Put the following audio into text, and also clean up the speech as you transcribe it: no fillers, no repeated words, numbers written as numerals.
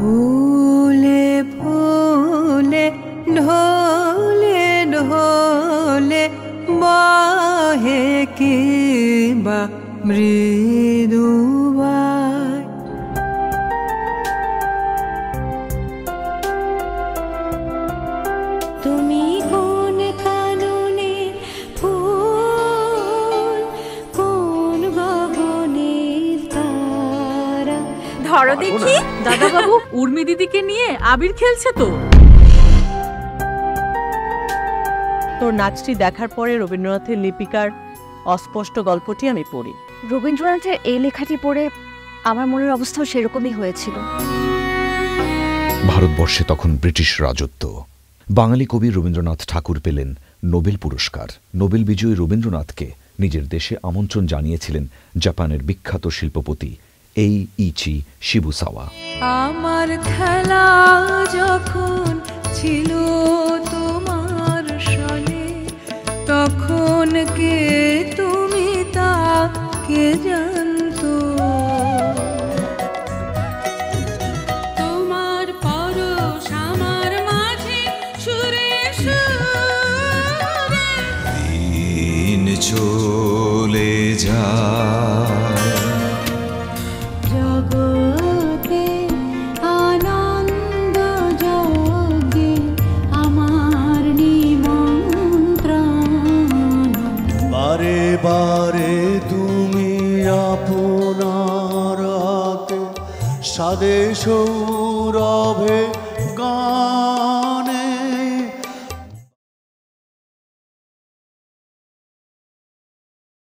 ফুলে ফুলে ঢলে ঢলে বাহে কিবা মৃদুবায়। তুমি কোন কাননে ফুল, কোন গগনের তারা। ধরো দেখি। দাদা বাবু উর্মি দিদিকে নিয়ে আবির খেলছে তো। তোর নাচটি দেখার পরে রবীন্দ্রনাথের লিপিকার অস্পষ্ট গল্পটি আমি পড়ি। রবীন্দ্রনাথের এই লেখাটি পড়ে আমার মনের অবস্থাও সেরকমই হয়েছিল। ভারতবর্ষে তখন ব্রিটিশ রাজত্ব। বাঙালি কবি রবীন্দ্রনাথ ঠাকুর পেলেন নোবেল পুরস্কার। নোবেল বিজয়ী রবীন্দ্রনাথকে নিজের দেশে আমন্ত্রণ জানিয়েছিলেন জাপানের বিখ্যাত শিল্পপতি এইইচি শিবুসাওয়া। আমার খেলা যখন ছিল তোমার সনে, তখন কে তুমি তা কে জানতো। তোমার পরশ আমার মাঝে সুরে সুরে। দিন চলে যায়, জগতে আনন্দ যোগে আমার নিমন্ত্রণ। বারে বারে তুমি আপনার হাতে সাদে সৌরভে গান